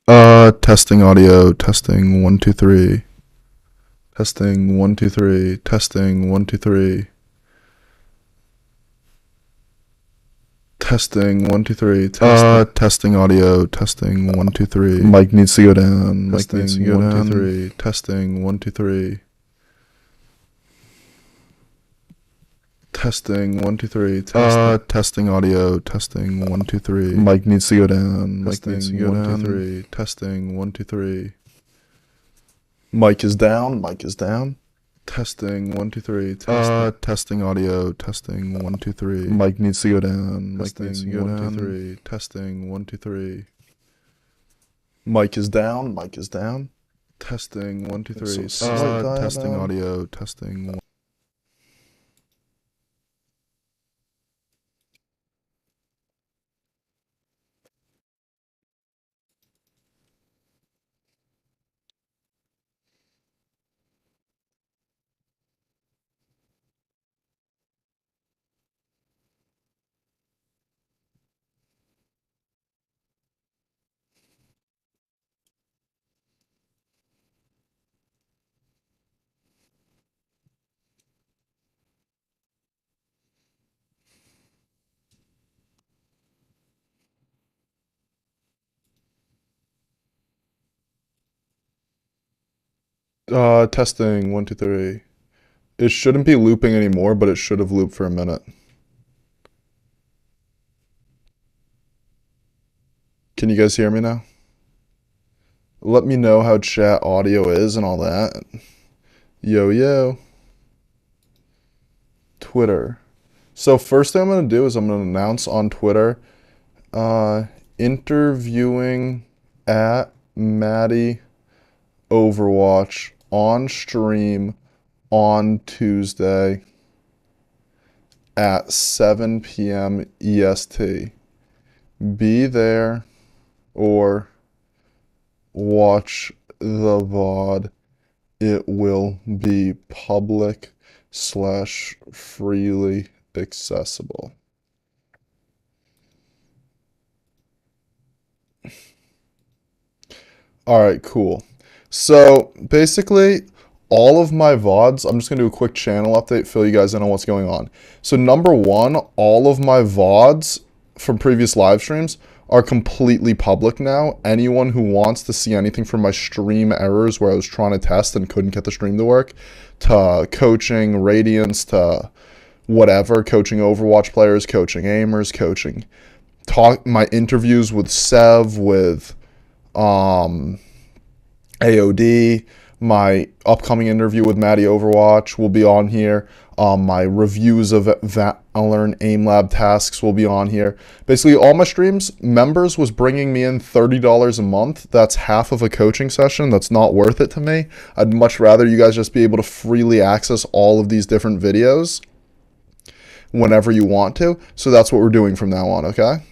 Testing audio, testing 1 2 3. Testing 1 2 3, testing 1 2 3. Testing 1 2 3, testing audio, testing 1 2 3. Mic needs to go down. Mic needs to go down. 1 2 3, testing 1 2 3. Testing 1 2 3, testing audio, testing 1 2 3. Mic needs to go down. Mic needs to go down. 1 2 3, testing 1 2 3. Mic is down. Mic is down. Testing 1 2 3. Testing audio. Testing 1 2 3. Mic needs to go down. Mic needs to go down. 1 2 3. Testing 1 2 3. Mic is down. Mic is down. Testing 1 2 3. Testing audio. Testing. Testing 1 2 3. It shouldn't be looping anymore, but it should have looped for a minute. Can you guys hear me now? Let me know how chat audio is and all that. Yo, yo. Twitter. So first thing I'm going to do is I'm going to announce on Twitter, interviewing at Maddie Overwatch on stream on Tuesday at 7 p.m. EST. Be there or watch the VOD. It will be public/freely accessible. All right, cool. So basically, all of my VODs, I'm just going to do a quick channel update, fill you guys in on what's going on. So number one, all of my VODs from previous live streams are completely public now. Anyone who wants to see anything from my stream errors where I was trying to test and couldn't get the stream to work, to coaching Radiance, to whatever, coaching Overwatch players, coaching aimers, coaching my interviews with Sev, with AOD, my upcoming interview with Maddie Overwatch will be on here. My reviews of Valorant Aim Lab tasks will be on here. Basically, all my streams, members was bringing me in $30 a month. That's half of a coaching session. That's not worth it to me. I'd much rather you guys just be able to freely access all of these different videos whenever you want to. So that's what we're doing from now on, okay?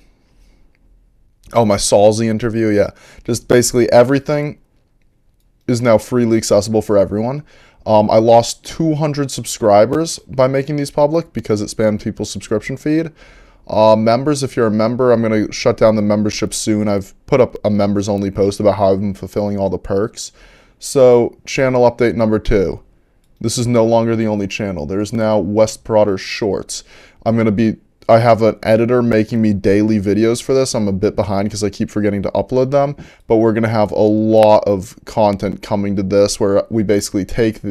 Oh, my Salzy interview, yeah. Just basically everything is now freely accessible for everyone. I lost 200 subscribers by making these public because it spammed people's subscription feed. Members, if you're a member, I'm going to shut down the membership soon. I've put up a members only post about how I'm fulfilling all the perks. So channel update number 2. This is no longer the only channel. There's now West Broder Shorts. I have an editor making me daily videos for this. I'm a bit behind because I keep forgetting to upload them, but we're going to have a lot of content coming to this where we basically take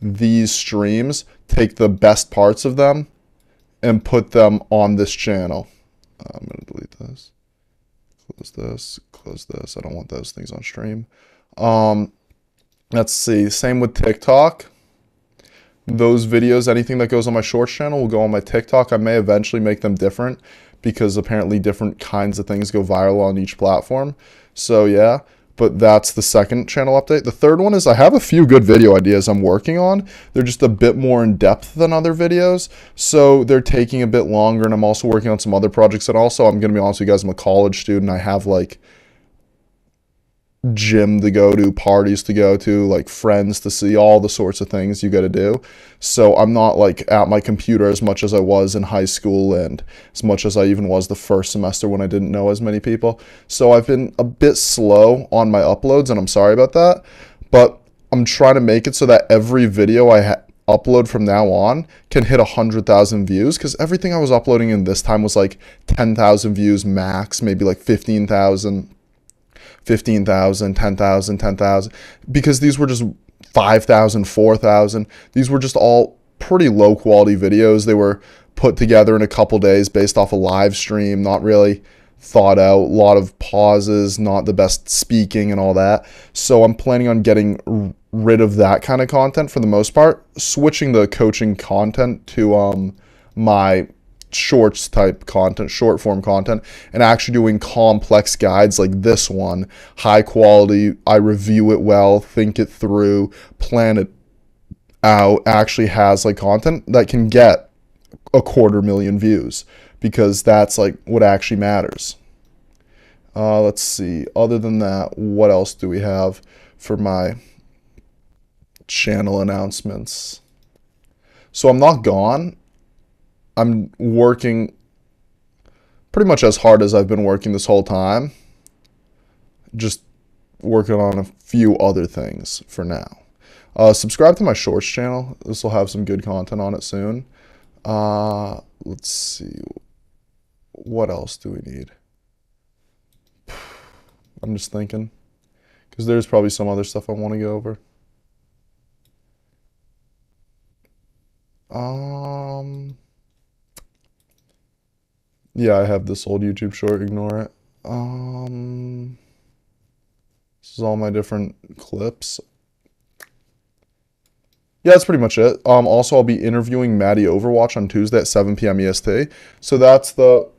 these streams, take the best parts of them, and put them on this channel. I'm going to delete this. Close this. Close this. I don't want those things on stream. Let's see. Same with TikTok. Those videos, anything that goes on my shorts channel will go on my TikTok. I may eventually make them different because apparently different kinds of things go viral on each platform. So yeah, but that's the second channel update. The third one is I have a few good video ideas I'm working on. They're just a bit more in depth than other videos. So they're taking a bit longer, and I'm also working on some other projects. And also, I'm going to be honest with you guys, I'm a college student. I have like gym to go to, parties to go to, like friends to see, all the sorts of things you got to do. So I'm not like at my computer as much as I was in high school and as much as I even was the first semester when I didn't know as many people. So I've been a bit slow on my uploads and I'm sorry about that, but I'm trying to make it so that every video I upload from now on can hit 100,000 views, because everything I was uploading in this time was like 10,000 views max, maybe like 15,000, 15,000, 10,000, 10,000, because these were just 5,000, 4,000. These were just all pretty low quality videos. They were put together in a couple days based off a live stream, not really thought out, a lot of pauses, not the best speaking and all that. So I'm planning on getting rid of that kind of content for the most part, switching the coaching content to my shorts type content, short form content, and actually doing complex guides like this one, high quality. I review it well, think it through, plan it out, actually has like content that can get 250,000 views, because that's like what actually matters. Let's see. Other than that, what else do we have for my channel announcements? So I'm not gone. I'm working pretty much as hard as I've been working this whole time. Just working on a few other things for now. Subscribe to my shorts channel. This will have some good content on it soon. Let's see. What else do we need? I'm just thinking, because there's probably some other stuff I want to go over. Yeah, I have this old YouTube short. Ignore it. This is all my different clips. Yeah, that's pretty much it. Also, I'll be interviewing Maddie Overwatch on Tuesday at 7 p.m. EST. So that's the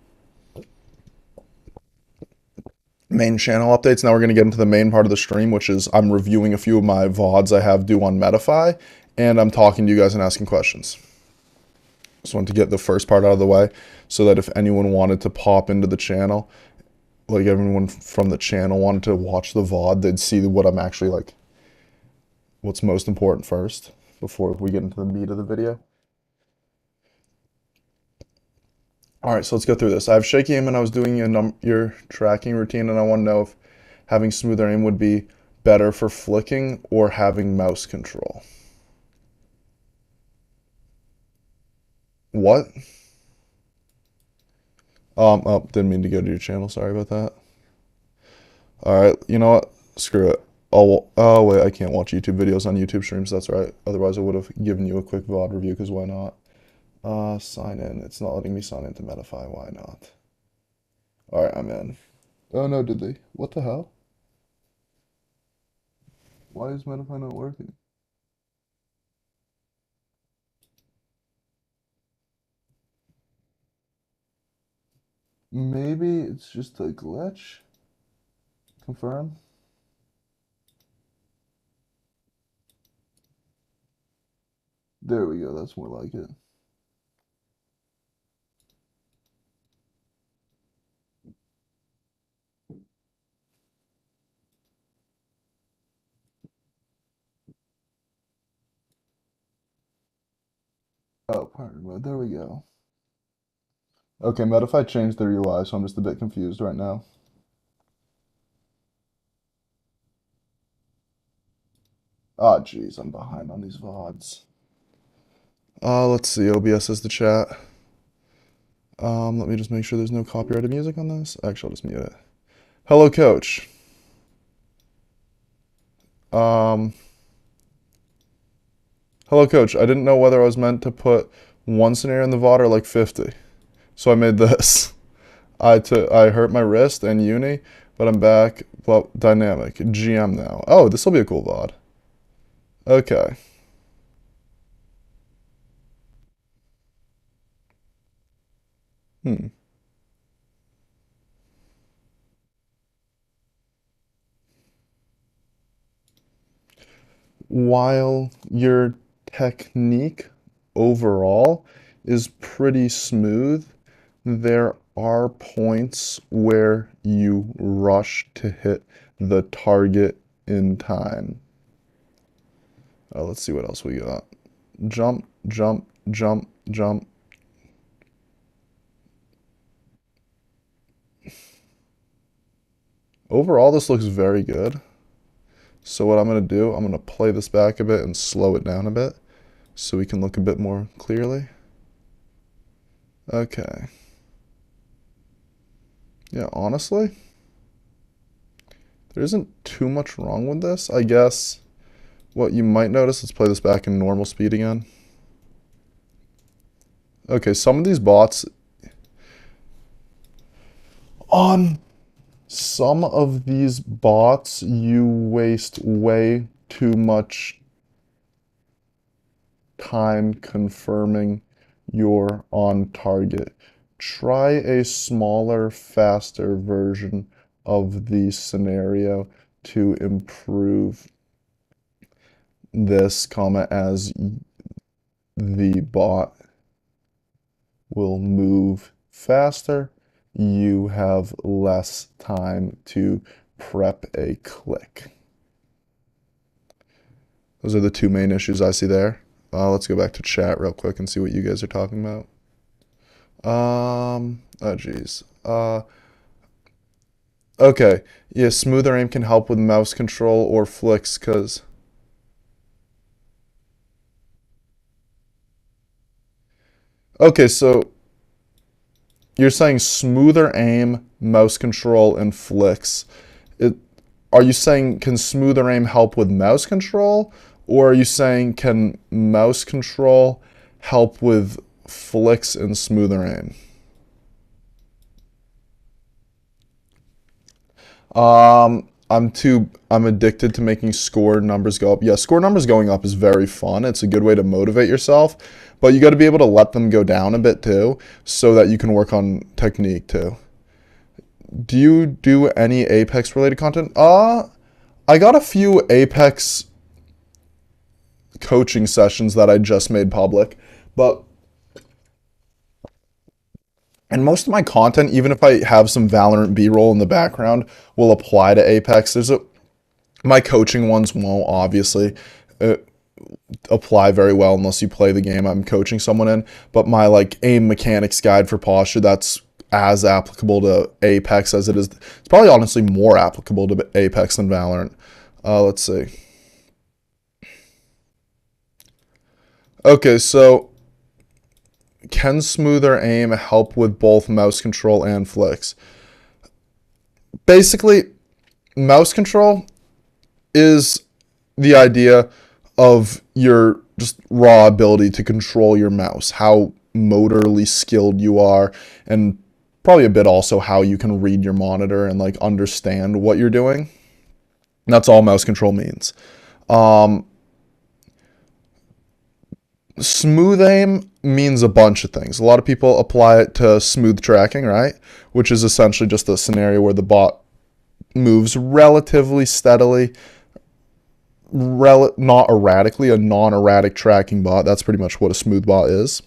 main channel updates. Now we're going to get into the main part of the stream, which is I'm reviewing a few of my VODs I have due on Metafy, and I'm talking to you guys and asking questions. Just wanted to get the first part out of the way so that if anyone wanted to pop into the channel, like everyone from the channel wanted to watch the VOD, they'd see what I'm actually like, what's most important first before we get into the meat of the video. All right, so let's go through this. I have shaky aim and I was doing your tracking routine, and I want to know if having smoother aim would be better for flicking or having mouse control. What? Oh, didn't mean to go to your channel. Sorry about that. All right, you know what? Screw it. Oh wait, I can't watch YouTube videos on YouTube streams. That's right. Otherwise, I would have given you a quick VOD review, because why not? Sign in. It's not letting me sign into Metafy. Why not? All right, I'm in. Oh no, did they? What the hell? Why is Metafy not working? Maybe it's just a glitch. Confirm. There we go. That's more like it. Oh, partner mode. There we go. Okay, Metafy changed their UI, so I'm just a bit confused right now. Oh, jeez, I'm behind on these VODs. Let's see. OBS is the chat. Let me just make sure there's no copyrighted music on this. Actually, I'll just mute it. Hello, coach. Hello, coach. I didn't know whether I was meant to put one scenario in the VOD or like 50. So I made this. I hurt my wrist and uni, but I'm back. Well, dynamic. GM now. Oh, this will be a cool VOD. Okay. While your technique overall is pretty smooth, there are points where you rush to hit the target in time. Let's see what else we got. Jump, jump, jump, jump. Overall, this looks very good. So what I'm going to do, I'm going to play this back a bit and slow it down a bit so we can look a bit more clearly. Okay. Yeah, honestly, there isn't too much wrong with this. I guess what you might notice, let's play this back in normal speed again. Okay, some of these bots, on some of these bots, you waste way too much time confirming you're on target. Try a smaller, faster version of the scenario to improve this, as the bot will move faster. You have less time to prep a click. Those are the two main issues I see there. Let's go back to chat real quick and see what you guys are talking about. Oh geez. Okay. Yeah, smoother aim can help with mouse control or flicks, cause okay, so you're saying smoother aim, mouse control, and flicks. Are you saying can smoother aim help with mouse control? Or are you saying can mouse control help with flicks and smoother aim? I'm addicted to making score numbers go up. Yeah, score numbers going up is very fun. It's a good way to motivate yourself, but you got to be able to let them go down a bit too, so that you can work on technique too. Do you do any Apex related content? I got a few Apex coaching sessions that I just made public, but and most of my content, even if I have some Valorant B-roll in the background, will apply to Apex. My coaching ones won't obviously apply very well unless you play the game I'm coaching someone in. But my like aim mechanics guide for posture, that's as applicable to Apex as it is. It's probably honestly more applicable to Apex than Valorant. Let's see. Okay, so can smoother aim help with both mouse control and flicks? Basically, mouse control is the idea of your just raw ability to control your mouse, how motorly skilled you are, and probably a bit also how you can read your monitor and like understand what you're doing. And that's all mouse control means. Smooth aim means a bunch of things. A lot of people apply it to smooth tracking, right? Which is essentially just a scenario where the bot moves relatively steadily, not erratically, a non-erratic tracking bot. That's pretty much what a smooth bot is.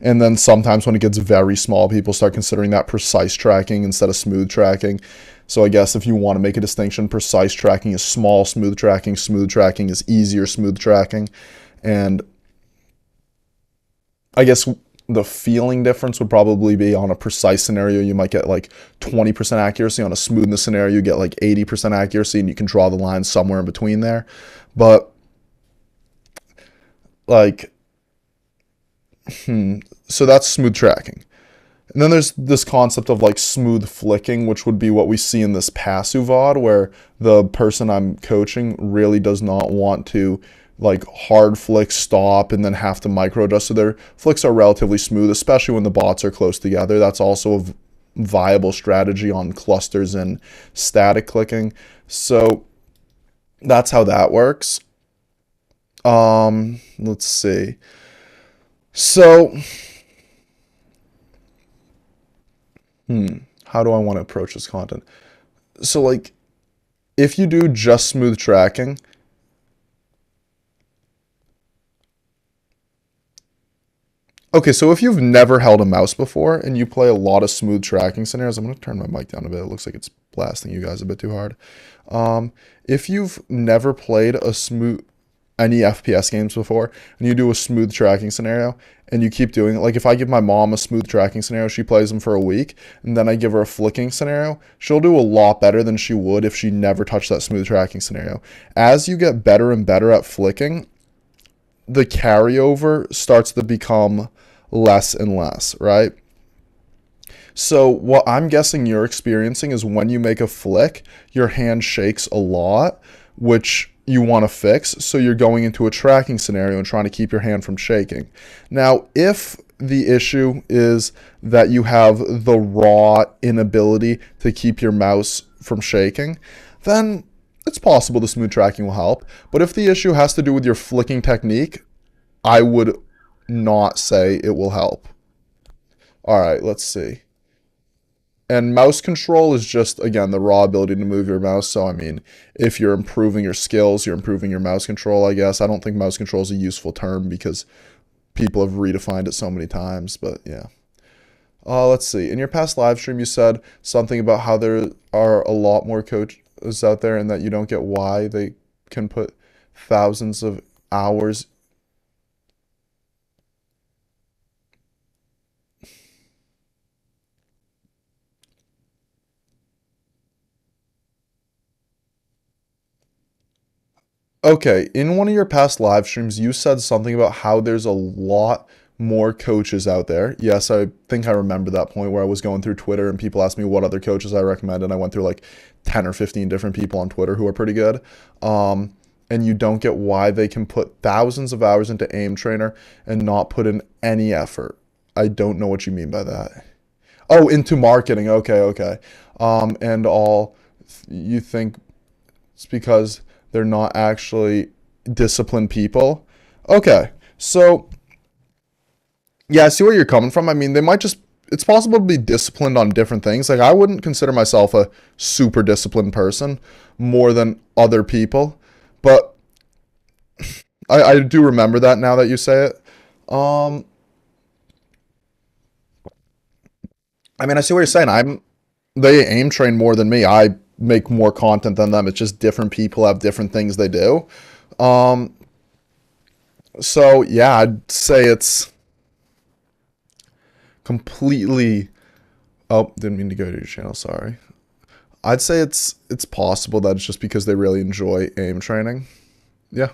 And then sometimes when it gets very small, people start considering that precise tracking instead of smooth tracking. So I guess if you want to make a distinction, precise tracking is small smooth tracking is easier smooth tracking. And I guess the feeling difference would probably be on a precise scenario, you might get like 20% accuracy. On a smoothness scenario, you get like 80% accuracy, and you can draw the line somewhere in between there. But like, so that's smooth tracking. And then there's this concept of like smooth flicking, which would be what we see in this passive VOD, where the person I'm coaching really does not want to like hard flick stop and then have to micro adjust. So their flicks are relatively smooth, especially when the bots are close together. That's also a viable strategy on clusters and static clicking. So that's how that works. Let's see. So, how do I want to approach this content? So like, if you do just smooth tracking, Okay, so if you've never held a mouse before and you play a lot of smooth tracking scenarios, I'm going to turn my mic down a bit. It looks like it's blasting you guys a bit too hard. If you've never played any FPS games before and you do a smooth tracking scenario and you keep doing it, like if I give my mom a smooth tracking scenario, she plays them for a week, and then I give her a flicking scenario, she'll do a lot better than she would if she never touched that smooth tracking scenario. As you get better and better at flicking, the carryover starts to become less and less, right? So what I'm guessing you're experiencing is when you make a flick, your hand shakes a lot, which you want to fix. So you're going into a tracking scenario and trying to keep your hand from shaking. Now, if the issue is that you have the raw inability to keep your mouse from shaking, then it's possible the smooth tracking will help. But if the issue has to do with your flicking technique, I would not say it will help. All right, let's see. And mouse control is just, again, the raw ability to move your mouse. So, I mean, if you're improving your skills, you're improving your mouse control, I guess. I don't think mouse control is a useful term because people have redefined it so many times, but yeah. Let's see. In your past live stream, you said something about how there are a lot more coaches out there and that you don't get why they can put thousands of hours. Okay, in one of your past live streams, you said something about how there's a lot more coaches out there. Yes, I think I remember that point where I was going through Twitter and people asked me what other coaches I recommend, and I went through like 10 or 15 different people on Twitter who are pretty good. And you don't get why they can put thousands of hours into Aim Trainer and not put in any effort. I don't know what you mean by that. Oh, into marketing. Okay, okay. And all you think it's because they're not actually disciplined people. Okay, so yeah, I see where you're coming from. I mean, they might just, it's possible to be disciplined on different things. Like, I wouldn't consider myself a super disciplined person more than other people, but I do remember that now that you say it. Um, I mean, I see what you're saying. They aim train more than me. I make more content than them. It's just different people have different things they do. Um, so yeah, I'd say it's completely. Oh, didn't mean to go to your channel. Sorry. I'd say it's possible that it's just because they really enjoy aim training. Yeah.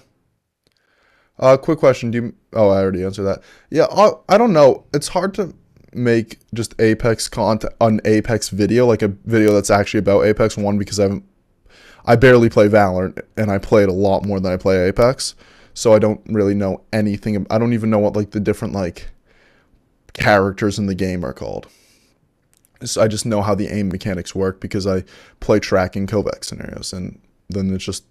Quick question. Do you? Oh, I already answered that. Yeah. I don't know. It's hard to make just Apex content, an Apex video, like a video that's actually about Apex. One, because I barely play Valorant, and I play it a lot more than I play Apex, so I don't really know anything. I don't even know what like the different like characters in the game are called. So I just know how the aim mechanics work because I play tracking Kovac scenarios, and then it's just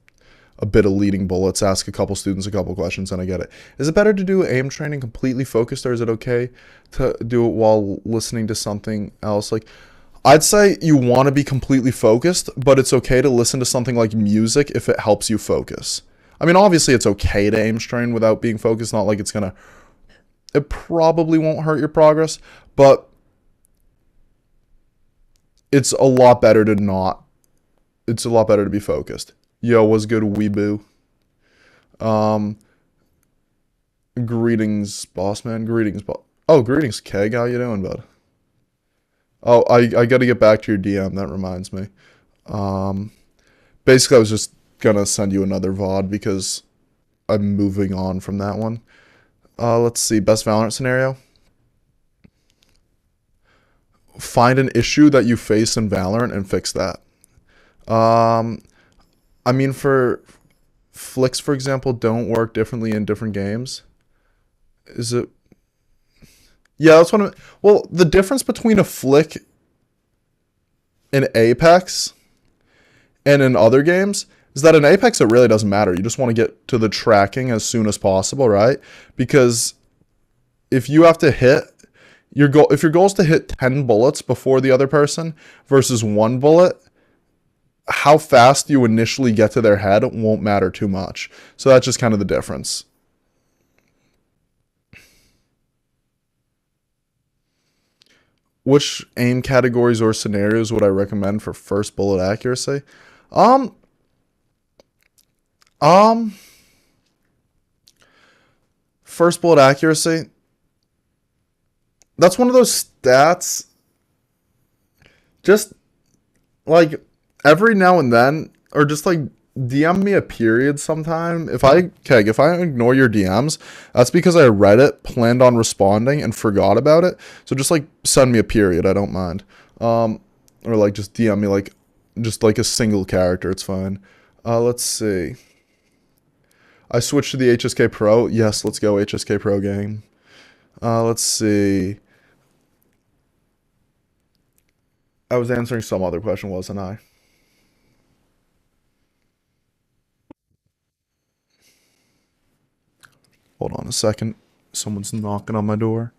a bit of leading bullets, ask a couple students a couple questions, and I get it. Is it better to do aim training completely focused, or is it okay to do it while listening to something else? Like, I'd say you want to be completely focused, but it's okay to listen to something like music if it helps you focus. I mean, obviously it's okay to aim train without being focused, not like it probably won't hurt your progress, but it's a lot better to not, it's a lot better to be focused. Yo, what's good, weeboo? Um, Greetings, boss man. Greetings, Oh, greetings, Keg. How you doing, bud? Oh, I got to get back to your DM. That reminds me. Um, Basically, I was just gonna send you another VOD because I'm moving on from that one. Let's see. Best Valorant scenario. Find an issue that you face in Valorant and fix that. Um, I mean, for flicks, for example, don't work differently in different games. Is it? Yeah, that's what I'm. Well, the difference between a flick in Apex and in other games is that in Apex it really doesn't matter. You just want to get to the tracking as soon as possible, right? Because if you have to hit your goal, if your goal is to hit 10 bullets before the other person versus one bullet, how fast you initially get to their head won't matter too much. So that's just kind of the difference. Which aim categories or scenarios would I recommend for first bullet accuracy? Um, um, First bullet accuracy. That's one of those stats. Just like every now and then, or just like DM me a period sometime. If I ignore your DMs, that's because I read it, planned on responding, and forgot about it. So just like send me a period. I don't mind. Or like just DM me like just like a single character. It's fine. Let's see. I switched to the HSK Pro. Yes, let's go HSK Pro game. Let's see. I was answering some other question, wasn't I? Hold on a second. Someone's knocking on my door.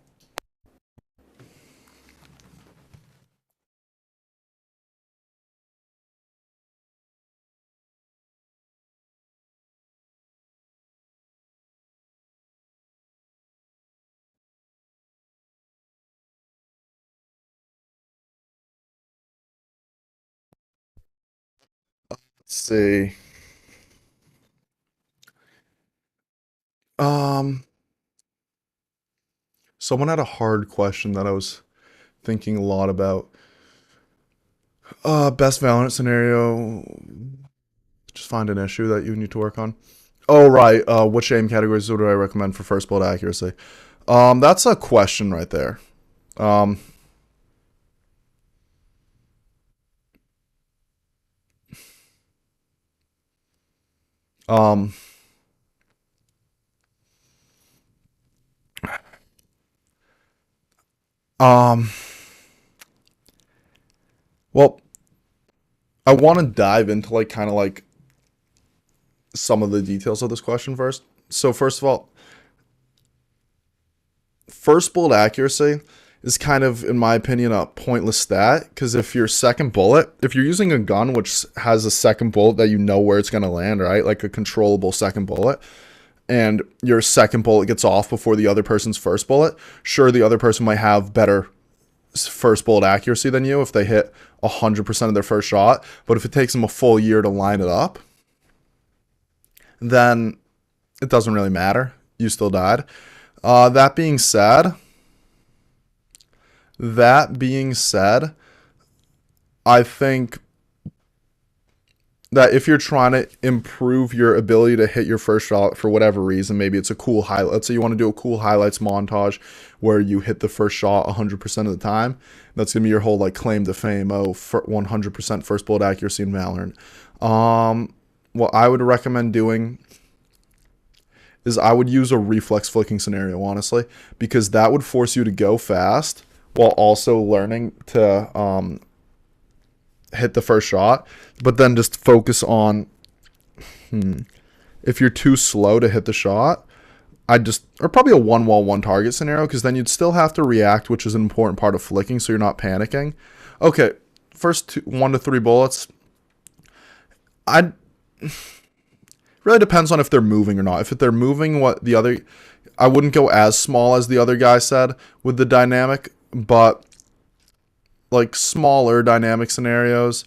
Let's see. Um, Someone had a hard question that I was thinking a lot about. Best Valorant scenario. Just find an issue that you need to work on. Oh right. Which aim categories would I recommend for first bullet accuracy? That's a question right there. Um, um, um. Well, I want to dive into like kind of like some of the details of this question first. So first of all, first bullet accuracy is kind of, in my opinion, a pointless stat because if you're using a gun which has a second bullet that you know where it's going to land, right? Like a controllable second bullet, and your second bullet gets off before the other person's first bullet, sure, the other person might have better first bullet accuracy than you if they hit 100% of their first shot. But if it takes them a full year to line it up, then it doesn't really matter. You still died. That being said, that being said, I think that if you're trying to improve your ability to hit your first shot for whatever reason, maybe it's a cool highlight. Let's say you want to do a cool highlights montage where you hit the first shot 100% of the time. That's gonna be your whole like claim to fame. Oh, 100% first bullet accuracy in Valorant. What I would recommend doing is I would use a reflex flicking scenario, honestly, because that would force you to go fast while also learning to hit the first shot, but then just focus on if you're too slow to hit the shot, or probably a one wall, one target scenario, because then you'd still have to react, which is an important part of flicking, so you're not panicking. Okay, first 1 to 3 bullets. I'd really depends on if they're moving or not. If they're moving, I wouldn't go as small as the other guy said with the dynamic, but like smaller dynamic scenarios.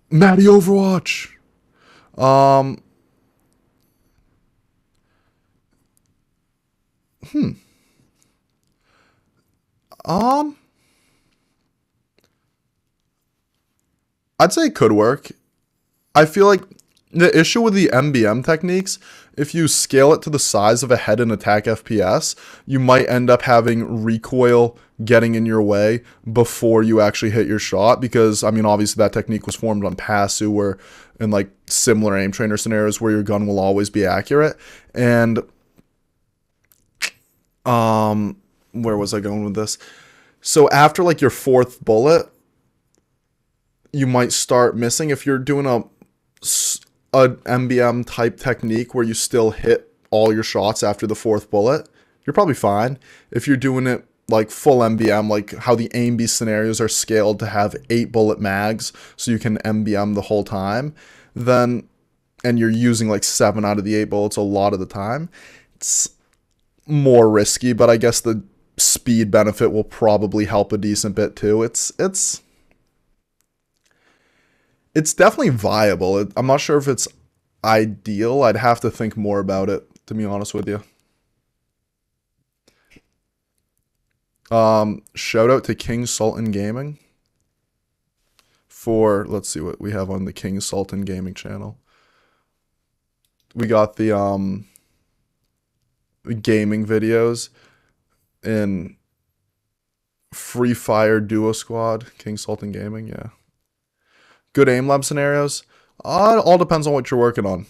Matty Overwatch. Um, hmm. Um, I'd say it could work. I feel like the issue with the MBM techniques, if you scale it to the size of a head and attack FPS, you might end up having recoil getting in your way before you actually hit your shot. Because, I mean, obviously that technique was formed on PASU or in like similar aim trainer scenarios where your gun will always be accurate. And, where was I going with this? So after like your fourth bullet, you might start missing if you're doing a MBM type technique where you still hit all your shots after the fourth bullet. You're probably fine. If you're doing it like full MBM, like how the aim beast scenarios are scaled to have 8 bullet mags so you can MBM the whole time, then, and you're using like 7 out of the 8 bullets a lot of the time, it's more risky. But I guess the speed benefit will probably help a decent bit too. It's definitely viable. I'm not sure if it's ideal. I'd have to think more about it, to be honest with you. Shout out to King Sultan Gaming for, let's see what we have on the King Sultan Gaming channel. We got the gaming videos in Free Fire Duo Squad, King Sultan Gaming, yeah. Good aim lab scenarios. It all depends on what you're working on.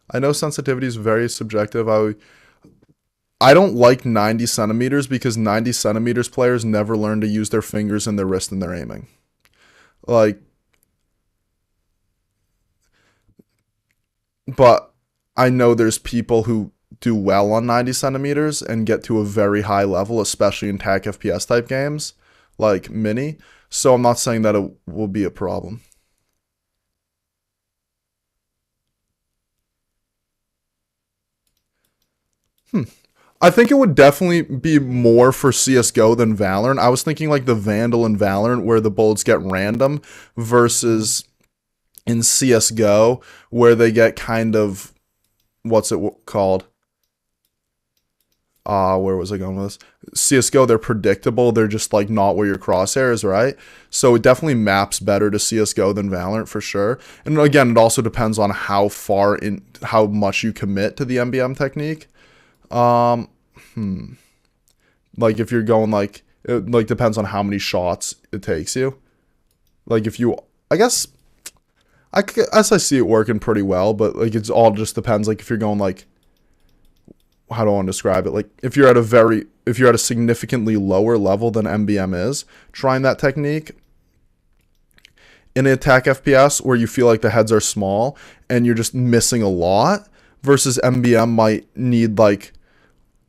I know sensitivity is very subjective. I don't like 90 centimeters because 90 centimeters players never learn to use their fingers and their wrist in their aiming. Like, but I know there's people who do well on 90 centimeters and get to a very high level, especially in TAC FPS type games like Mini. So I'm not saying that it will be a problem. I think it would definitely be more for CSGO than Valorant. I was thinking like the Vandal in Valorant where the bullets get random versus in CSGO where they get kind of, what's it called? Where was I going with this? CSGO, they're predictable. They're just like not where your crosshairs, right? So it definitely maps better to CSGO than Valorant for sure. And again, it also depends on how much you commit to the MBM technique. Um, like if you're going like, it like depends on how many shots it takes you. Like if you, I guess, I see it working pretty well, but like it's all just depends. Like if you're going like, how do I want to describe it? Like if you're at a significantly lower level than MBM is, trying that technique in an attack FPS where you feel like the heads are small and you're just missing a lot versus MBM might need like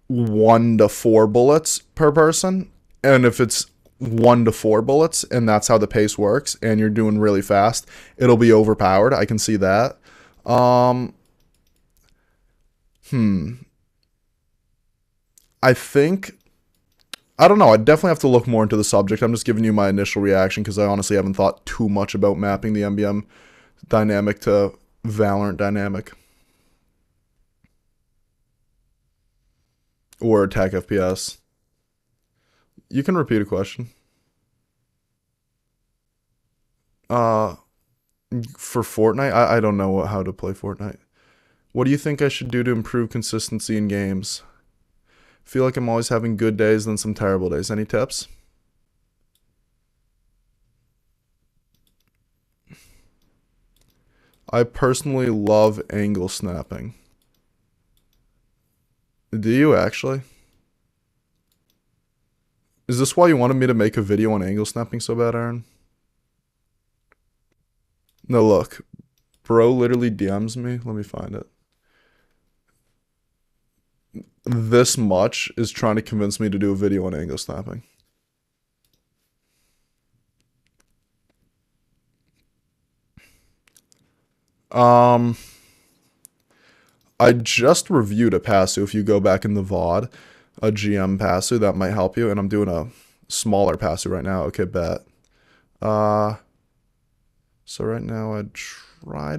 1 to 4 bullets per person. And if it's 1 to 4 bullets and that's how the pace works and you're doing really fast, it'll be overpowered. I can see that. Um, I think I don't know. I definitely have to look more into the subject. I'm just giving you my initial reaction because I honestly haven't thought too much about mapping the MBM dynamic to Valorant dynamic or attack FPS. You can repeat a question. Uh, for Fortnite, I don't know how to play Fortnite. What do you think I should do to improve consistency in games? Feel like I'm always having good days, then some terrible days. Any tips? I personally love angle snapping. Do you actually? Is this why you wanted me to make a video on angle snapping so bad, Aaron? No, look. Bro literally DMs me. Let me find it. This much is trying to convince me to do a video on angle snapping. Um, I just reviewed a Passu. If you go back in the VOD, a GM Passu, that might help you. And I'm doing a smaller Passu right now. Okay, bet. So right now I'd try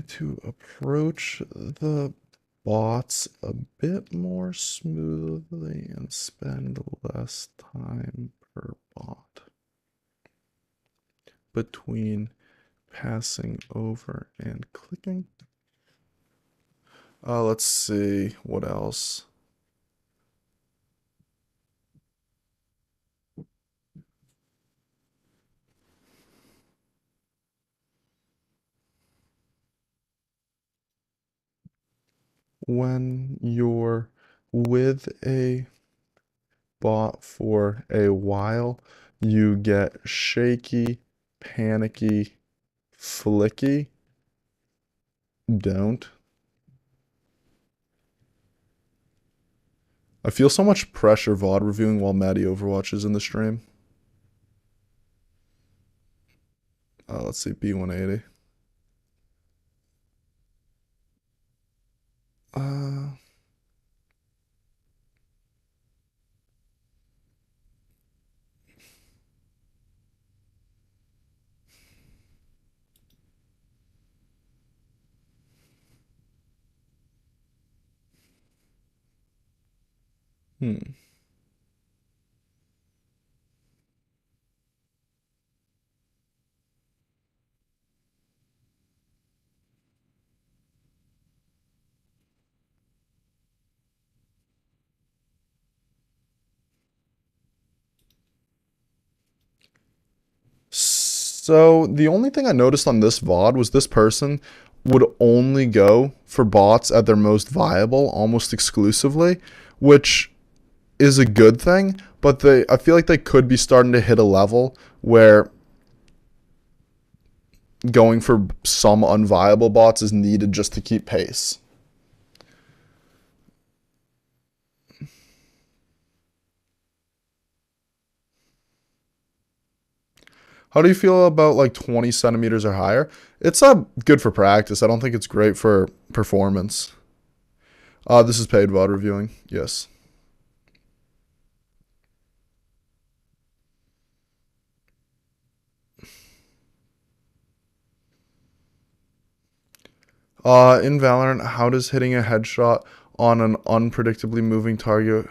to approach the bots a bit more smoothly and spend less time per bot between passing over and clicking. Let's see what else. When you're with a bot for a while, you get shaky, panicky, flicky. Don't. I feel so much pressure VOD reviewing while Maddie Overwatch is in the stream. Let's see, B180. Hmm. So the only thing I noticed on this VOD was this person would only go for bots at their most viable almost exclusively, which is a good thing, but I feel like they could be starting to hit a level where going for some unviable bots is needed just to keep pace. How do you feel about like 20 centimeters or higher? It's good for practice. I don't think it's great for performance. This is paid VOD reviewing. Yes. In Valorant, how does hitting a headshot on an unpredictably moving target?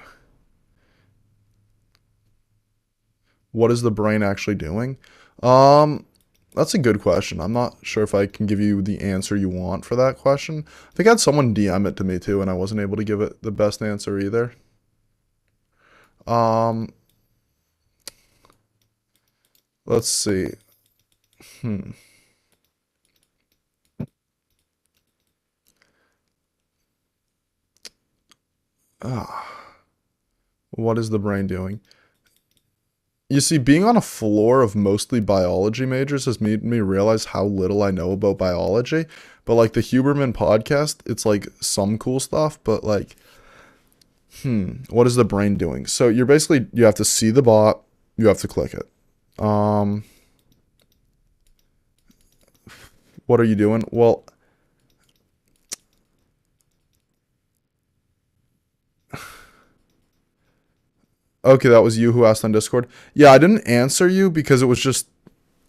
What is the brain actually doing? Um, that's a good question. I'm not sure if I can give you the answer you want for that question. I think I had someone DM it to me too, and I wasn't able to give it the best answer either. Um, let's see. Hmm. Ah, what is the brain doing? You see, being on a floor of mostly biology majors has made me realize how little I know about biology. But like the Huberman podcast, it's like some cool stuff, but like, what is the brain doing? So you're basically you have to see the bot, you have to click it. Um, what are you doing? Well, okay, that was you who asked on Discord. Yeah, I didn't answer you because it was just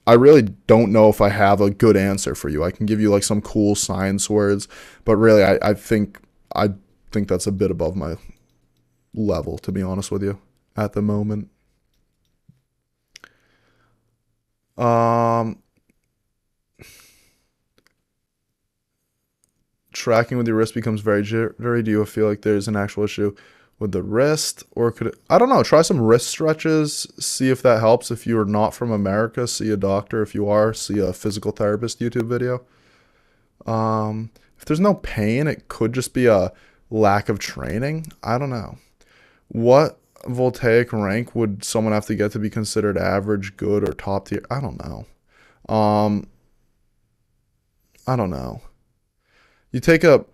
I really don't know if I have a good answer for you. I can give you like some cool science words, but really I think that's a bit above my level, to be honest with you, at the moment. Um, Tracking with your wrist becomes very jittery. Do you feel like there's an actual issue with the wrist, or could it, I don't know? Try some wrist stretches. See if that helps. If you are not from America, see a doctor. If you are, see a physical therapist YouTube video. If there's no pain, it could just be a lack of training. I don't know. What voltaic rank would someone have to get to be considered average, good, or top tier? I don't know. Um, I don't know. You take a.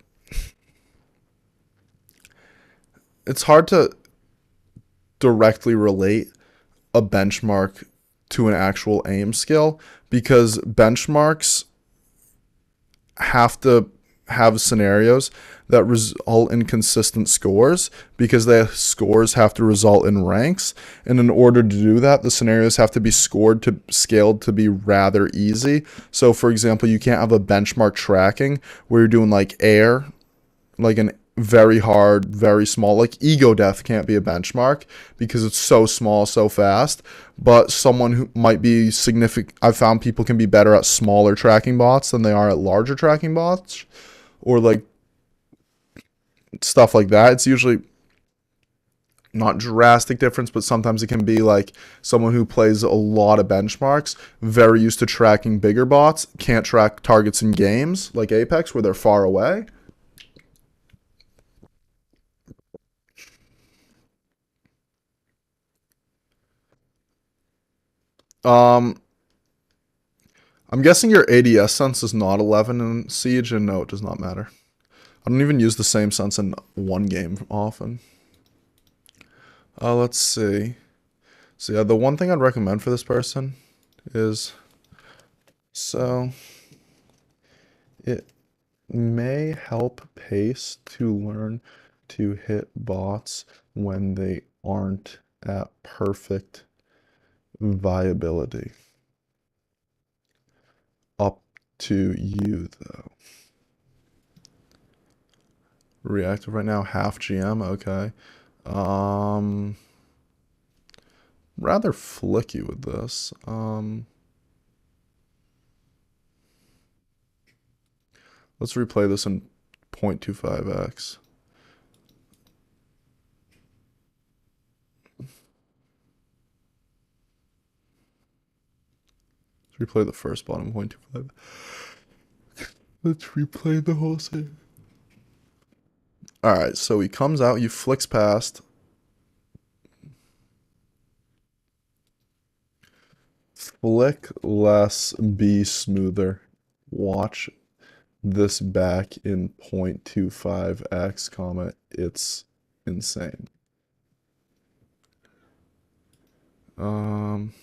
It's hard to directly relate a benchmark to an actual aim skill because benchmarks have to have scenarios that result in consistent scores because the scores have to result in ranks, and in order to do that the scenarios have to be scored to scaled to be rather easy. So for example, you can't have a benchmark tracking where you're doing like air, like an very hard, very small, like ego death can't be a benchmark because it's so small, so fast. But someone who might be significant, I've found people can be better at smaller tracking bots than they are at larger tracking bots, or like stuff like that. It's usually not drastic difference, but sometimes it can be like someone who plays a lot of benchmarks, very used to tracking bigger bots, can't track targets in games like Apex where they're far away. Um, I'm guessing your ADS sense is not 11 in Siege, and no, it does not matter. I don't even use the same sense in one game often. Let's see. So yeah, the one thing I'd recommend for this person is so it may help pace to learn to hit bots when they aren't at perfect viability. Up to you though. Reactive right now, half GM, okay. Um, rather flicky with this. Let's replay this in 0.25x. Let's replay the first bottom 0.25. Let's replay the whole thing. Alright, so he comes out, he flicks past. Flick less, be smoother. Watch this back in 0.25x, comma, it's insane. Um,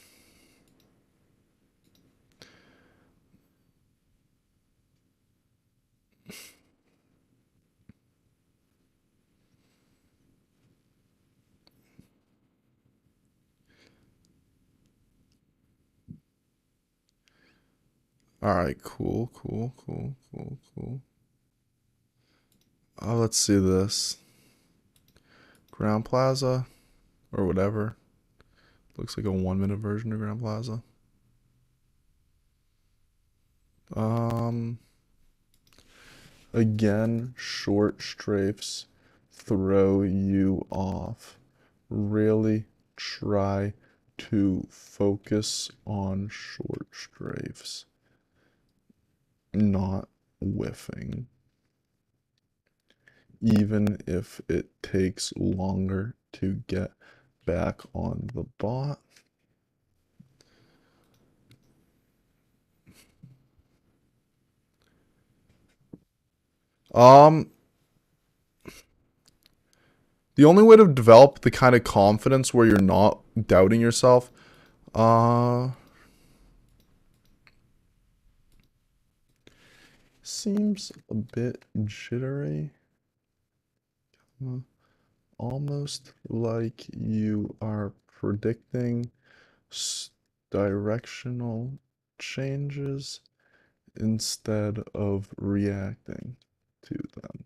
Alright, cool. Let's see this. Ground Plaza, or whatever. Looks like a 1 minute version of Ground Plaza. Again, short strafes throw you off. Really try to focus on short strafes, not whiffing. Even if it takes longer to get back on the bot. The only way to develop the kind of confidence where you're not doubting yourself, seems a bit jittery. Almost like you are predicting directional changes instead of reacting to them.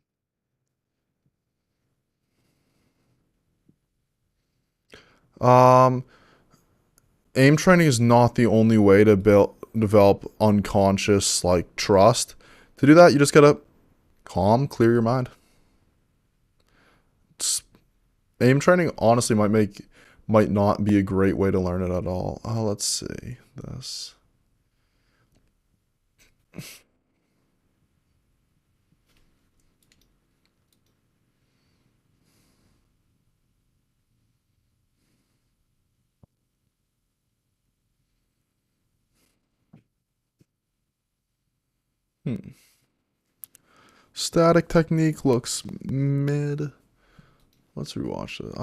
Aim training is not the only way to develop unconscious like trust. To do that, you just gotta clear your mind. Aim training honestly might not be a great way to learn it at all. Let's see this. Static technique looks mid. Let's rewatch it.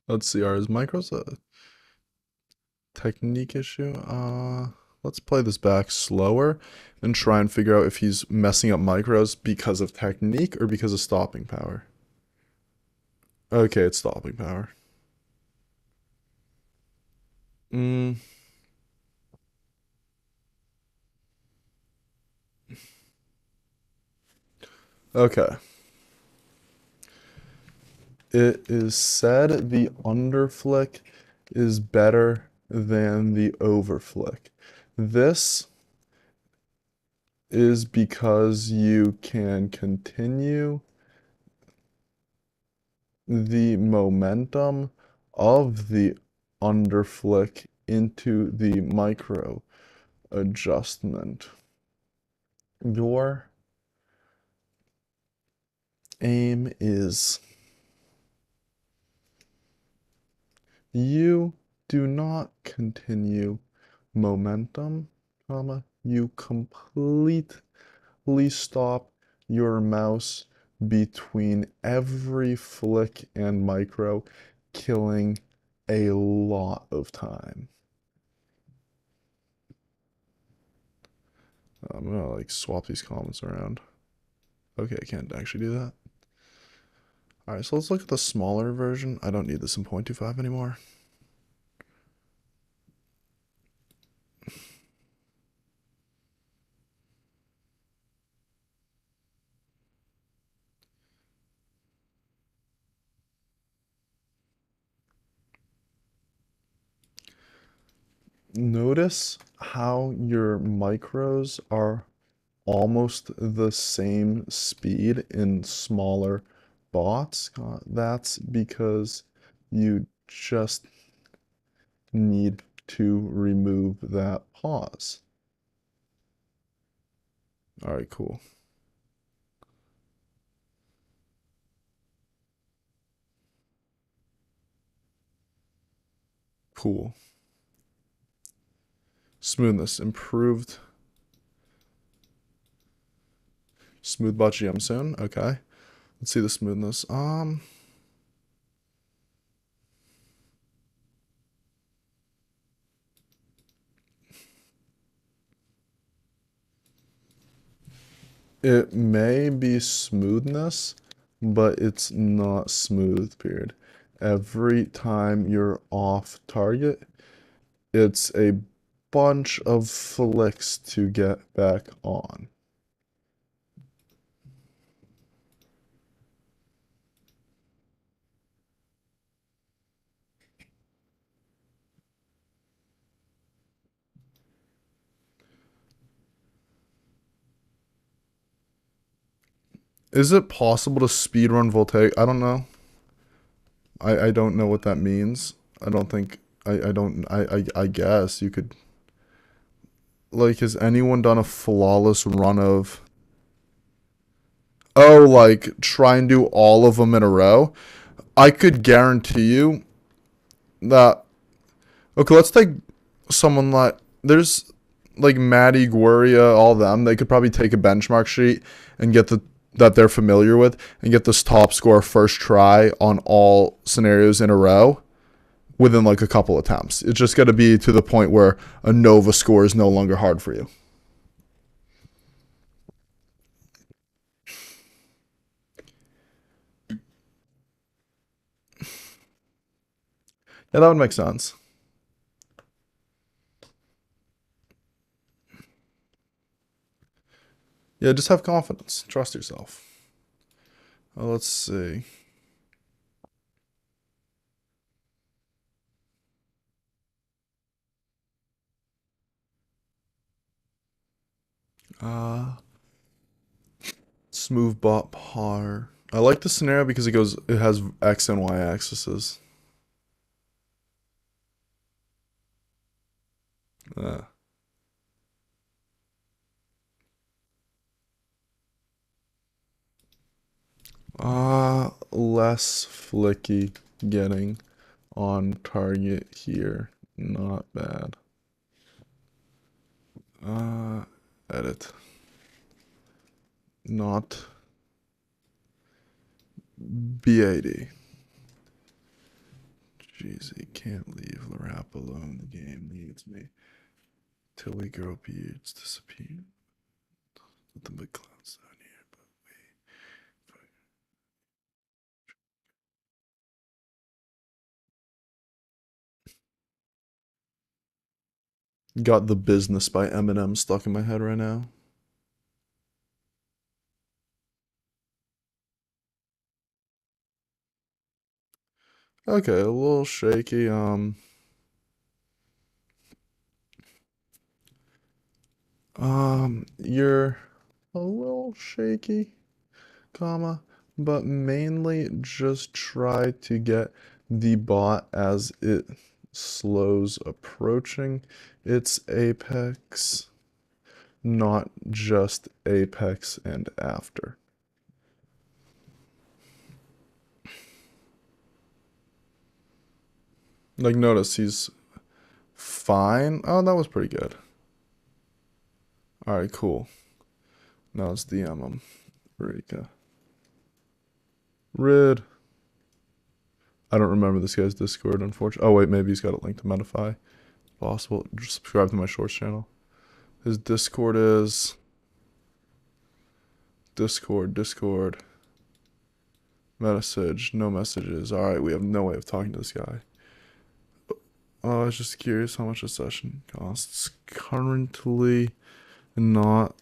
Let's see. Are his micros a technique issue? Let's play this back slower and try and figure out if he's messing up micros because of technique or because of stopping power. Okay, it's stopping power. Okay. It is said the underflick is better than the overflick. This is because you can continue the momentum of the underflick into the micro adjustment. Your aim is you do not continue momentum, comma, you completely stop your mouse between every flick and micro, killing a lot of time. I'm gonna like swap these comments around. Okay, I can't actually do that. Alright, so let's look at the smaller version. I don't need this in 0.25 anymore. Notice how your micros are almost the same speed in smaller bots. That's because you just need to remove that pause. All right, cool. Cool. Smoothness improved. Smooth bot GM soon. Okay. Let's see the smoothness. It may be smoothness, but it's not smooth, period. Every time you're off target, it's a bunch of flicks to get back on. Is it possible to speedrun Voltaic? I don't know. I don't know what that means. I don't think I don't I guess you could, like, has anyone done a flawless run of, oh, like try and do all of them in a row? I could guarantee you that. Okay, let's take someone like, there's like Maddie, Guerria, all them. They could probably take a benchmark sheet and get the that they're familiar with and get this top score first try on all scenarios in a row within like a couple attempts. It's just got to be to the point where a Nova score is no longer hard for you. Yeah, that would make sense. Yeah, just have confidence. Trust yourself. Let's see. Uh, Smooth bot par. I like the scenario because it has X and Y axes. Uh, Less flicky getting on target here. Not bad. Edit. Not BAD. Jeez, he can't leave the rap alone. The game needs me. Till we grow beards disappear. Let the big clouds down here, but we got The Business by Eminem stuck in my head right now. Okay, a little shaky. You're a little shaky, comma, but mainly just try to get the bot as it slows approaching its apex, not just apex and after. Like, notice he's fine. Oh, that was pretty good. All right, cool. Now let's DM him. Rika. Rid. I don't remember this guy's Discord, unfortunately. Oh, wait, maybe he's got a link to Medify. Possible. Just subscribe to my Shorts channel. His Discord is... Discord. Message. No messages. Alright, we have no way of talking to this guy. I was just curious how much a session costs. Currently not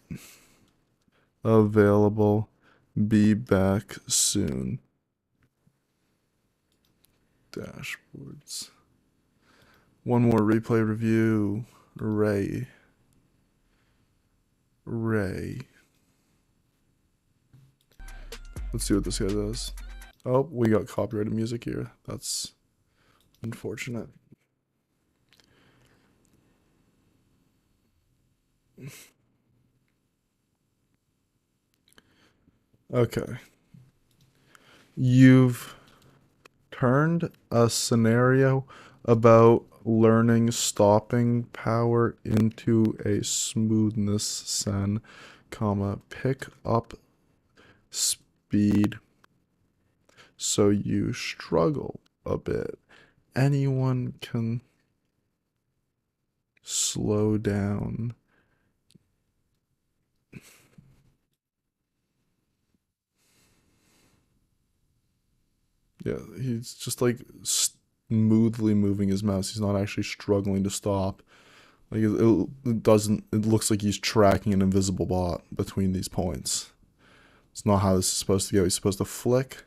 available. Be back soon. Dashboards. One more replay review. Ray. Let's see what this guy does. Oh, we got copyrighted music here. That's unfortunate. Okay. You've turned a scenario about learning stopping power into a smoothness sen, pick up speed so you struggle a bit. Anyone can slow down. Yeah, he's just like smoothly moving his mouse. He's not actually struggling to stop. Like it doesn't. It looks like he's tracking an invisible bot between these points. It's not how this is supposed to go. He's supposed to flick.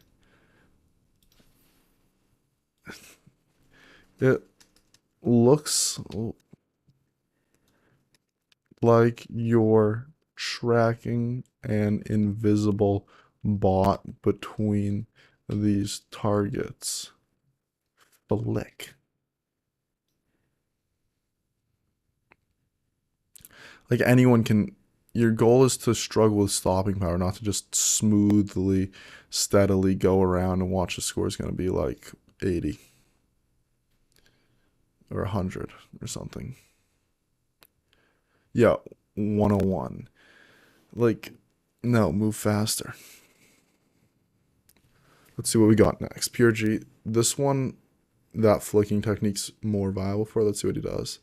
It looks like you're tracking an invisible bot between these targets. Flick. Like anyone can. Your goal is to struggle with stopping power, not to just smoothly, steadily go around and watch the score is going to be like 80 or 100 or something. Yeah, 101. Like, no, move faster. Let's see what we got next. Pure G. This one, that flicking technique's more viable for. Let's see what he does.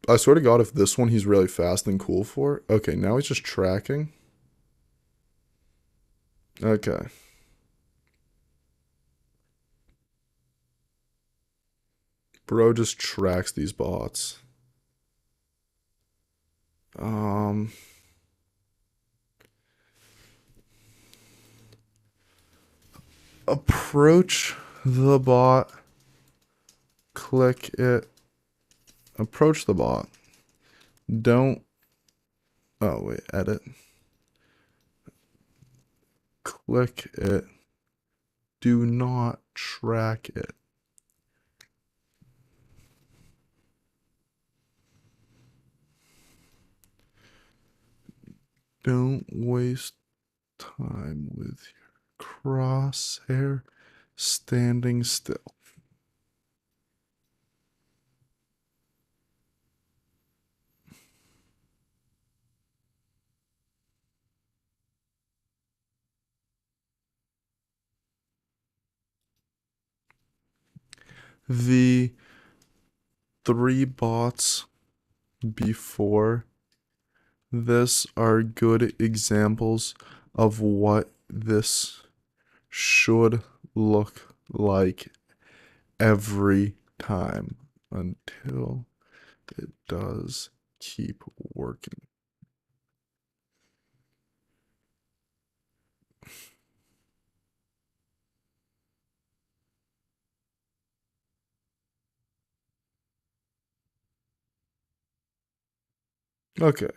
I swear to God, if this one he's really fast and cool for. Okay, now he's just tracking. Okay. Bro just tracks these bots. Approach the bot. Click it. Approach the bot. Don't. Oh, wait. Edit. Click it. Do not track it. Don't waste time with your crosshair standing still. The 3 bots before this are good examples of what this should look like every time until it does keep working. Okay.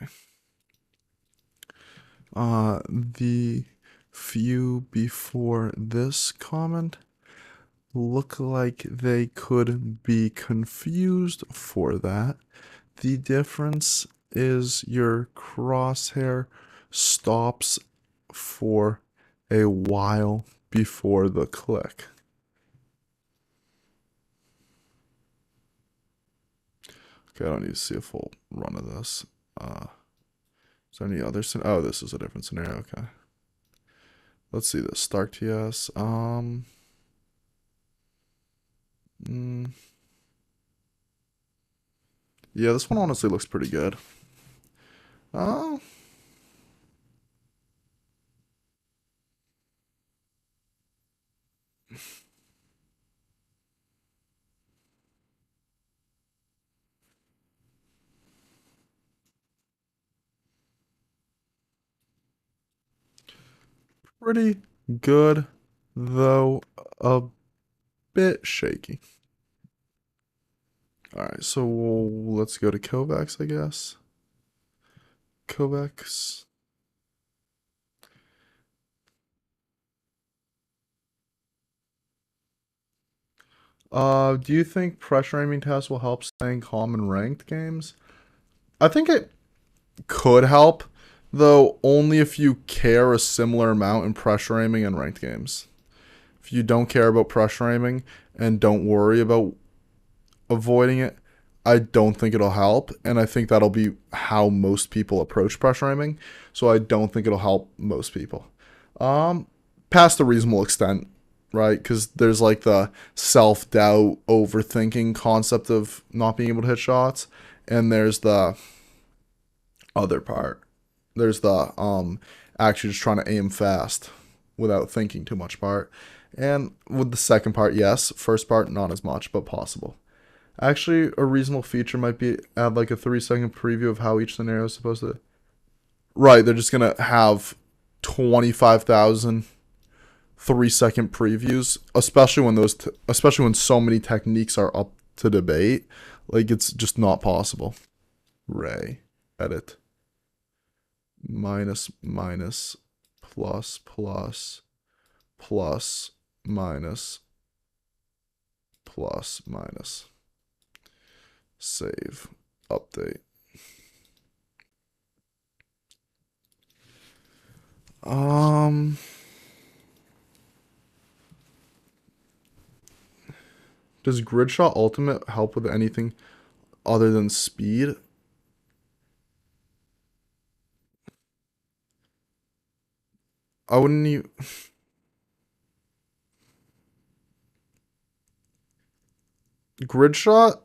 The few before this comment look like they could be confused for that. The difference is your crosshair stops for a while before the click. Okay, I don't need to see a full run of this. Is there any other? Oh, this is a different scenario. Okay. Let's see this. Stark TS. Mm, yeah, this one honestly looks pretty good. Uh, Pretty good, though a bit shaky. All right, so let's go to Kovacs, I guess. Kovacs. Do you think pressure aiming tests will help staying calm in ranked games? I think it could help, though only if you care a similar amount in pressure aiming and ranked games. If you don't care about pressure aiming and don't worry about avoiding it, I don't think it'll help. And I think that'll be how most people approach pressure aiming. So I don't think it'll help most people. Um, Past a reasonable extent, right? Because there's like the self doubt, overthinking concept of not being able to hit shots. And there's the other part. There's the actually just trying to aim fast without thinking too much part. And with the second part, yes. First part, not as much, but possible. Actually, a reasonable feature might be add like a 3 second preview of how each scenario is supposed to. Right, they're just gonna have 25,000 3 second previews, especially when especially when so many techniques are up to debate. Like it's just not possible. Ray, edit, minus minus, plus plus, plus minus, plus minus, save, update. Um, does Gridshot Ultimate help with anything other than speed? I wouldn't you Gridshot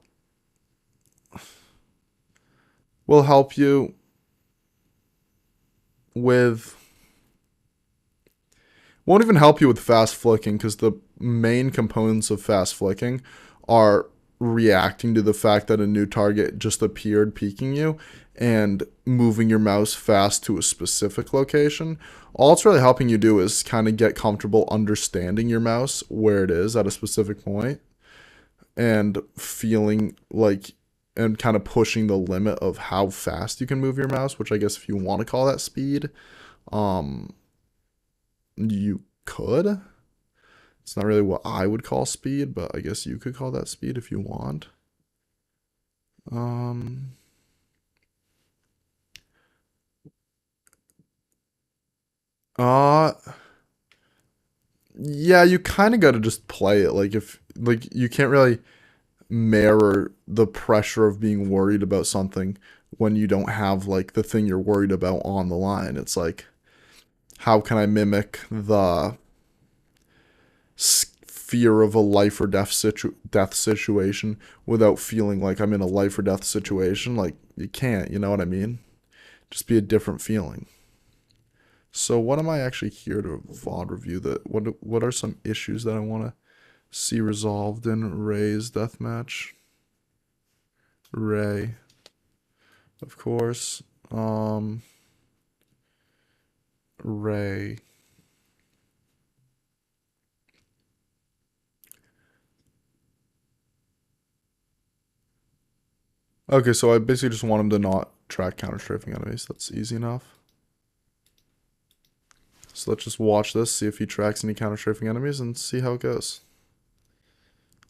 will help you with won't even help you with fast flicking because the main components of fast flicking are reacting to the fact that a new target just appeared peeking you and moving your mouse fast to a specific location. All it's really helping you do is kind of get comfortable understanding your mouse where it is at a specific point and feeling like and kind of pushing the limit of how fast you can move your mouse, which I guess if you want to call that speed, um you could. It's not really what I would call speed, but I guess you could call that speed if you want. Um, uh, yeah, you kind of got to just play it. Like if like you can't really mirror the pressure of being worried about something when you don't have like the thing you're worried about on the line. It's like how can I mimic the fear of a life or death situation without feeling like I'm in a life or death situation? Like you can't, you know what I mean? Just be a different feeling. So what am I actually here to VOD review? That what are some issues that I want to see resolved in Ray's deathmatch? Ray, of course. Um, Ray. Okay, so I basically just want him to not track counter strafing enemies. That's easy enough. So let's just watch this, see if he tracks any counter strafing enemies, and see how it goes.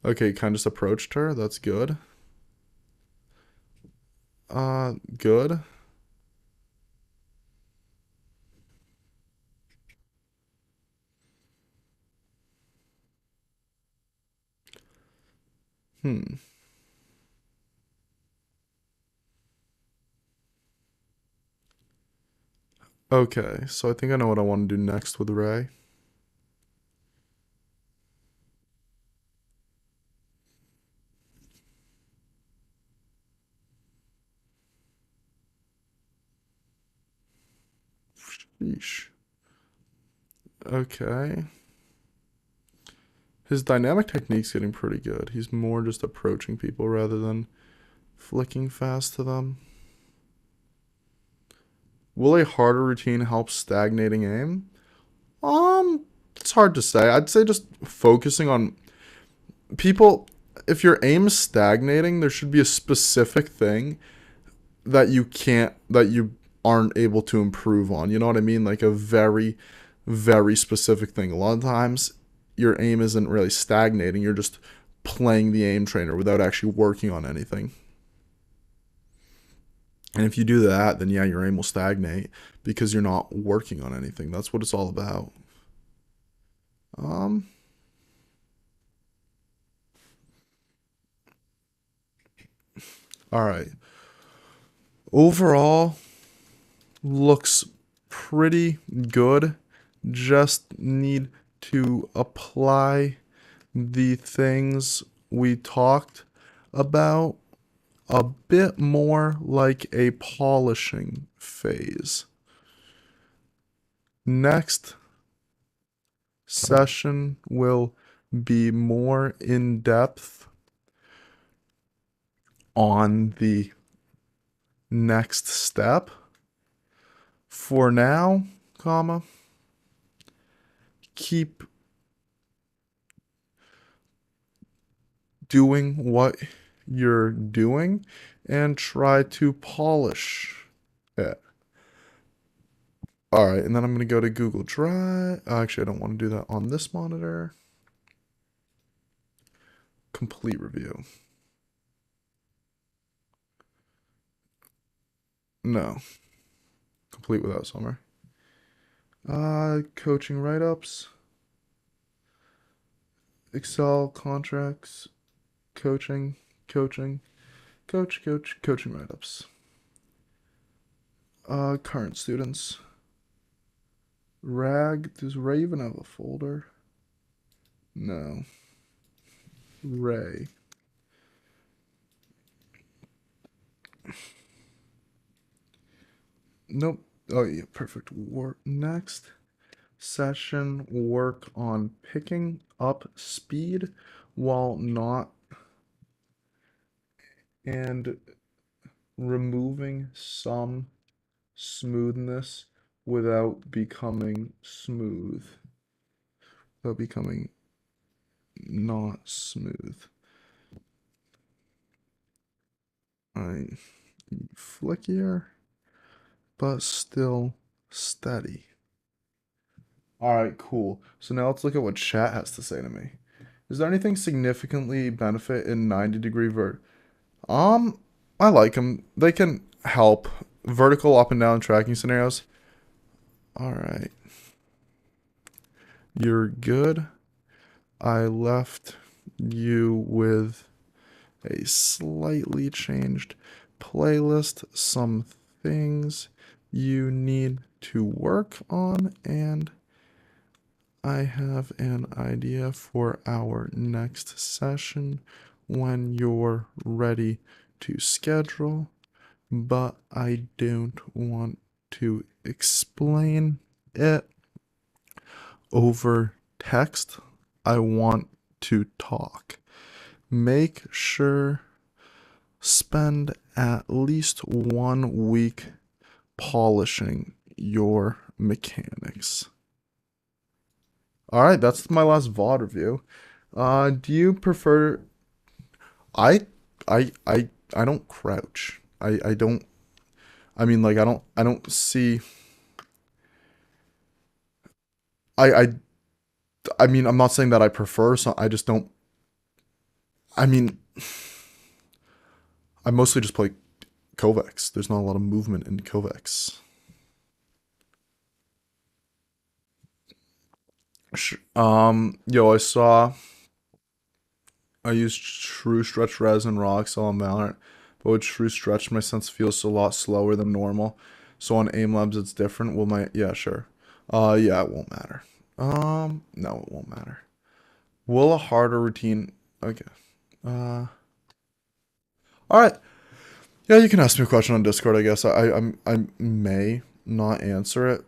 Okay, kind of just approached her. That's good. Good. Hmm. Okay, so I think I know what I want to do next with Ray. Yeesh. Okay. His dynamic technique's getting pretty good. He's more just approaching people rather than flicking fast to them. Will a harder routine help stagnating aim? It's hard to say. I'd say just focusing on people. If your aim is stagnating, there should be a specific thing that you aren't able to improve on. You know what I mean? Like a very, very specific thing. A lot of times, your aim isn't really stagnating. You're just playing the aim trainer without actually working on anything. And if you do that, then yeah, your aim will stagnate because you're not working on anything. That's what it's all about. Um, all right. Overall, looks pretty good. Just need to apply the things we talked about a bit more like a polishing phase. Next session will be more in depth on the next step. For now, comma, keep doing what you're doing and try to polish it. All right, and then I'm going to go to Google Drive. Actually, I don't want to do that on this monitor. Complete review. No. Complete without summer. Coaching write-ups. Excel contracts. Coaching. Coaching write-ups. Current students. Rag. Does Ray even have a folder? No. Ray. Nope. Oh yeah, perfect. Next session, work on picking up speed while not and removing some smoothness without becoming smooth. Without becoming not smooth. Alright. Flickier, but still steady. Alright, cool. So now let's look at what chat has to say to me. Is there anything significantly benefit in 90-degree vert? I like them. They can help. Vertical up and down tracking scenarios. Alright. You're good. I left you with a slightly changed playlist. Some things you need to work on, and I have an idea for our next session when you're ready to schedule, but I don't want to explain it over text. I want to talk. Make sure spend at least 1 week polishing your mechanics. All right, that's my last VOD review. Do you prefer? I I don't crouch. I don't. I mean, like I don't see. I I I mean, I'm not saying that I prefer. So I just don't. I mean, I mostly just play Kovacs. There's not a lot of movement in Kovacs. Yo, I used True Stretch Resin Raw Excel on Valorant, but with True Stretch, my sense feels a lot slower than normal. So on Aim Labs, it's different. Will my yeah, sure. Yeah, it won't matter. No, it won't matter. Will a harder routine? Okay. All right. Yeah, you can ask me a question on Discord. I guess I may not answer it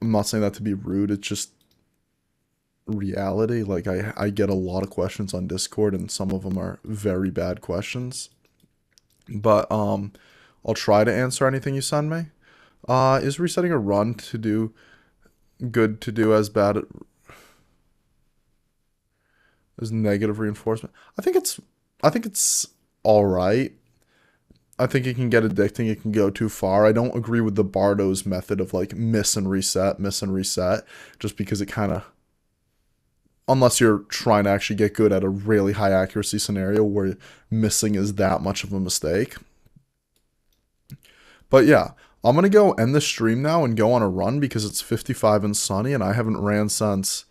I'm not saying that to be rude. It's just reality. Like I get a lot of questions on Discord, and some of them are very bad questions. But I'll try to answer anything you send me. Is resetting a run to do good to do as bad as negative reinforcement? I think it's all right. I think it can get addicting. It can go too far. I don't agree with the Bardo's method of like miss and reset, just because it kind of, unless you're trying to actually get good at a really high accuracy scenario where missing is that much of a mistake. But yeah, I'm gonna go end the stream now and go on a run because it's 55 and sunny, and I haven't ran since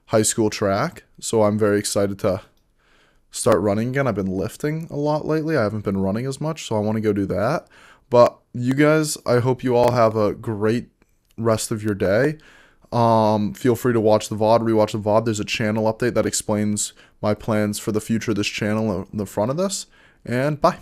high school track, so I'm very excited to start running again. I've been lifting a lot lately. I haven't been running as much, so I want to go do that. But you guys, I hope you all have a great rest of your day. Feel free to watch the VOD, rewatch the VOD. There's a channel update that explains my plans for the future of this channel in the front of this. And bye.